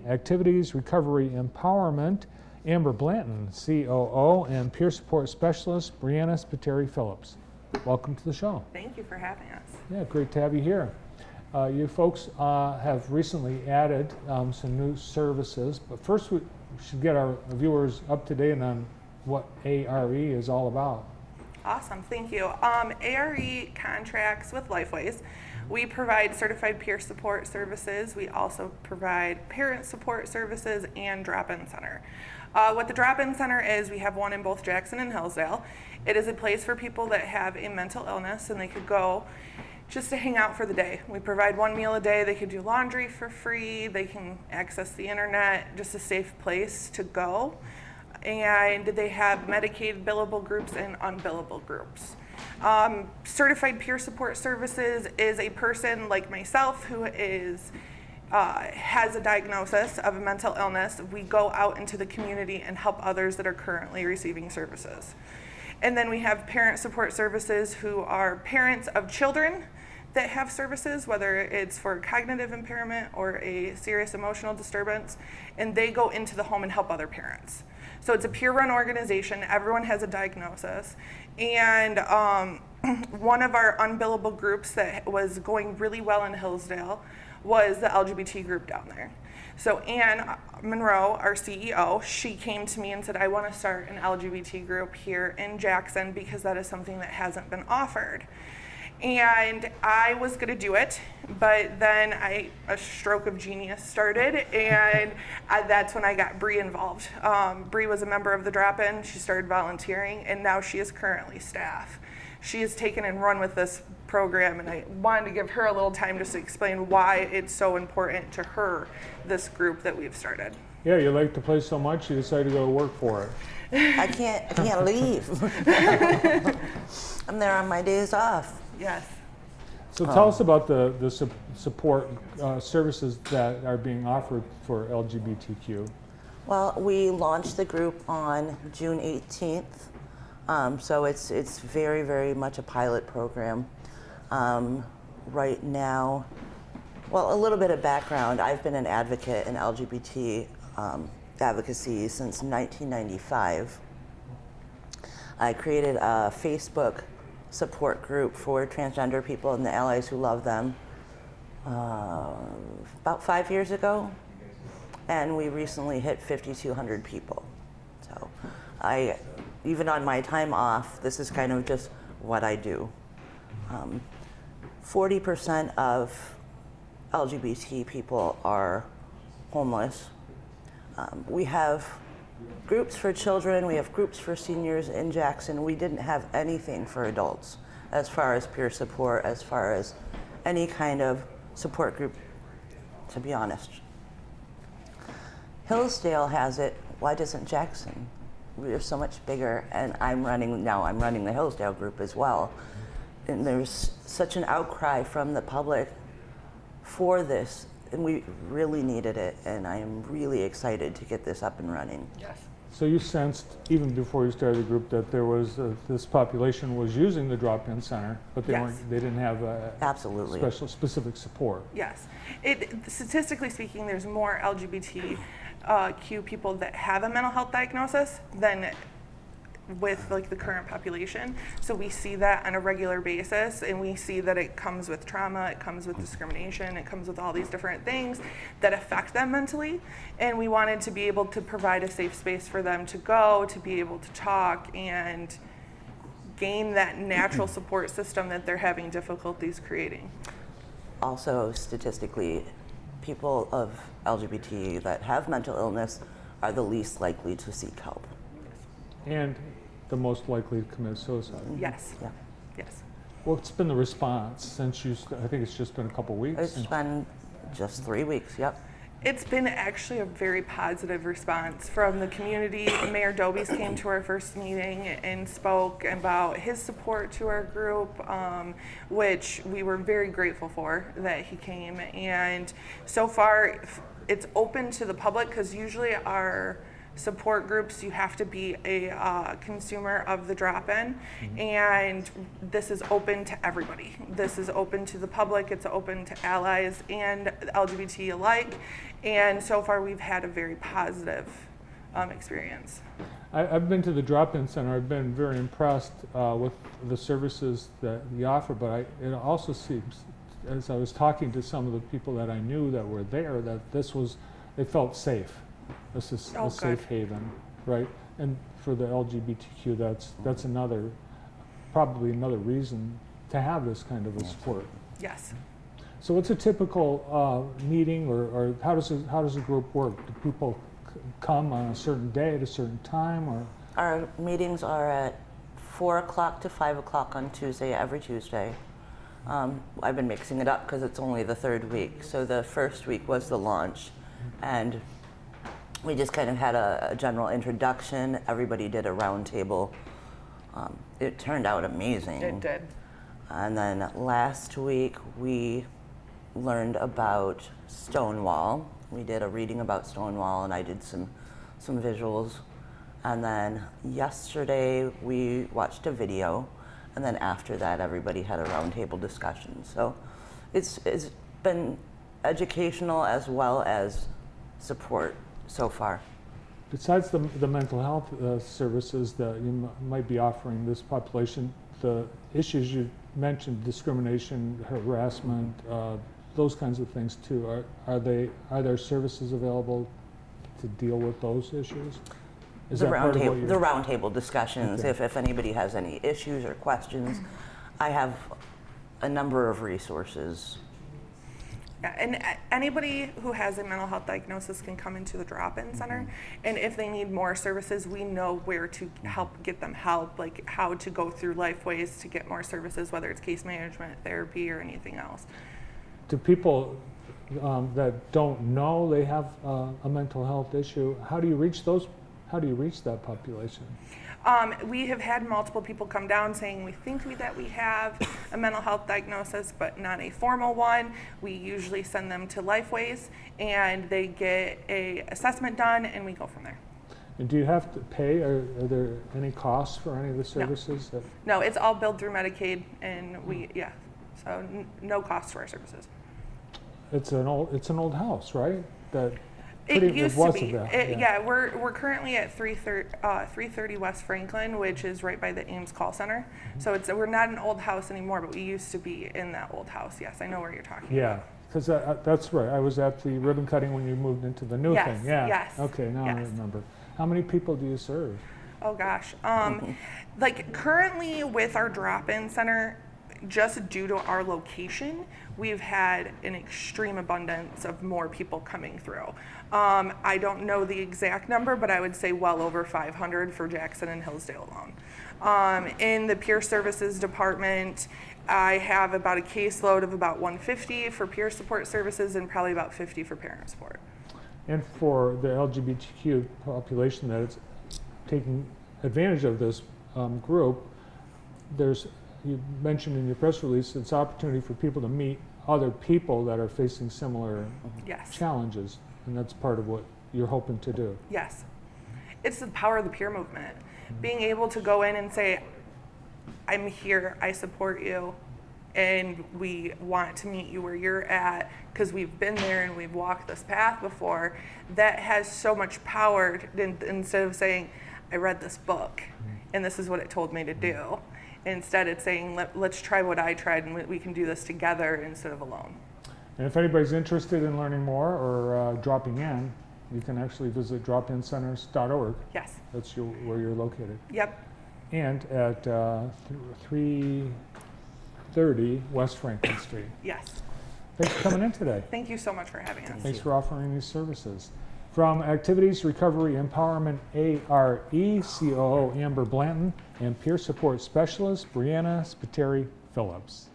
Activities, Recovery, Empowerment, Amber Blanton, COO, and Peer Support Specialist, Brianna Spiteri-Phillips. Welcome to the show. Thank you for having us. Yeah, great to have you here. You folks have recently added some new services, but first we should get our viewers up to date on what A.R.E. is all about. Awesome, thank you. A.R.E. contracts with Lifeways. We provide certified peer support services. We also provide parent support services and drop-in center. What the drop-in center is, we have one in both Jackson and Hillsdale. It is a place for people that have a mental illness and they could go just to hang out for the day. We provide one meal a day. They could do laundry for free. They can access the internet, just a safe place to go. And they have Medicaid billable groups and unbillable groups. Certified peer support services is a person like myself who has a diagnosis of a mental illness. We go out into the community and help others that are currently receiving services. And then we have parent support services who are parents of children that have services, whether it's for cognitive impairment or a serious emotional disturbance, and they go into the home and help other parents. So it's a peer-run organization. Everyone has a diagnosis. And one of our unbillable groups that was going really well in Hillsdale was the LGBT group down there. So Ann Monroe, our CEO, she came to me and said, I want to start an LGBT group here in Jackson because that is something that hasn't been offered. And I was going to do it, but then a stroke of genius started, and that's when I got Bree involved. Bree was a member of the drop-in. She started volunteering, and now she is currently staff. She has taken and run with this program, and I wanted to give her a little time just to explain why it's so important to her, this group that we've started. Yeah, you like the place so much you decided to go to work for it. I can't leave. I'm there on my days off. Yes. So tell us about the support services that are being offered for LGBTQ. Well, we launched the group on June 18th, so it's very, very much a pilot program. Right now, well, a little bit of background. I've been an advocate in LGBT advocacy since 1995. I created a Facebook support group for transgender people and the allies who love them about 5 years ago, and we recently hit 5,200 people. So even on my time off, this is kind of just what I do. 40% of LGBT people are homeless. We have groups for children, we have groups for seniors in Jackson. We didn't have anything for adults as far as peer support, as far as any kind of support group, to be honest. Hillsdale has it, why doesn't Jackson? We're so much bigger, and I'm running the Hillsdale group as well. And there's such an outcry from the public for this, and we really needed it, and I am really excited to get this up and running. Yes. So you sensed, even before you started the group, that there was this population was using the drop-in center, but they didn't have absolutely specific support. Yes. Statistically speaking, there's more LGBTQ people that have a mental health diagnosis than with like the current population. So we see that on a regular basis, and we see that it comes with trauma, it comes with discrimination, it comes with all these different things that affect them mentally. And we wanted to be able to provide a safe space for them to go, to be able to talk and gain that natural support system that they're having difficulties creating. Also, statistically, people of LGBT that have mental illness are the least likely to seek help. And the most likely to commit suicide. Yes. Yeah. Yes. What's been the response since I think it's just been a couple weeks? It's been just 3 weeks, yep. It's been actually a very positive response from the community. Mayor Dobies came to our first meeting and spoke about his support to our group, which we were very grateful for that he came. And so far, it's open to the public because usually our support groups, you have to be a consumer of the drop-in, and this is open to everybody. This is open to the public, it's open to allies and LGBT alike, and so far we've had a very positive experience. I've been to the drop-in center. I've been very impressed with the services that you offer, but it also seems, as I was talking to some of the people that I knew that were there, that they felt safe. This is a safe haven, right? And for the LGBTQ, that's probably another reason to have this kind of a support. Yes. So what's a typical meeting, or how does a group work? Do people come on a certain day at a certain time, or? Our meetings are at 4 o'clock to 5 o'clock on Tuesday, every Tuesday. I've been mixing it up because it's only the third week. So the first week was the launch, and we just kind of had a general introduction. Everybody did a round table. It turned out amazing. It did. And then last week we learned about Stonewall. We did a reading about Stonewall, and I did some visuals. And then yesterday we watched a video, and then after that everybody had a roundtable discussion. So it's been educational as well as support so far. Besides the mental health services that you might be offering this population, the issues you mentioned, discrimination, harassment, those kinds of things too, are there services available to deal with those issues? Is The that part of what you're- roundtable discussions, Okay. if anybody has any issues or questions, I have a number of resources. Yeah, and anybody who has a mental health diagnosis can come into the drop-in center, and if they need more services, we know where to help get them help, like how to go through LifeWays to get more services, whether it's case management, therapy, or anything else. Do people that don't know they have a mental health issue, how do you reach that population? We have had multiple people come down saying we think that we have a mental health diagnosis, but not a formal one. We usually send them to LifeWays, and they get a assessment done, and we go from there. And do you have to pay? Are there any costs for any of the services? No, it's all billed through Medicaid, and so no cost for our services. It's an old house, right? It used to be. Yeah. We're currently at 330 West Franklin, which is right by the Ames Call Center. So we're not an old house anymore, but we used to be in that old house. Yes, I know where you're talking about. Yeah, because that's right. I was at the ribbon cutting when you moved into the new thing. Yeah. Yes. Okay, now I remember. How many people do you serve? Oh gosh, like currently with our drop-in center, just due to our location, we've had an extreme abundance of more people coming through. I don't know the exact number, but I would say well over 500 for Jackson and Hillsdale alone. In the peer services department, I have about a caseload of about 150 for peer support services and probably about 50 for parent support. And for the LGBTQ population that is taking advantage of this group, you mentioned in your press release, it's opportunity for people to meet other people that are facing similar challenges, and that's part of what you're hoping to do. Yes. It's the power of the peer movement. Being able to go in and say, I'm here, I support you, and we want to meet you where you're at because we've been there and we've walked this path before, that has so much power instead of saying, I read this book and this is what it told me to do. Instead, it's saying, let's try what I tried, and we can do this together instead of alone. And if anybody's interested in learning more or dropping in, you can actually visit dropincenters.org. Yes. That's where you're located. Yep. And at 330 West Franklin Street. Yes. Thanks for coming in today. Thank you so much for having us. Thanks for offering these services. From Activities Recovery Empowerment, A.R.E, COO Amber Blanton, and Peer Support Specialist Brianna Spiteri Phillips.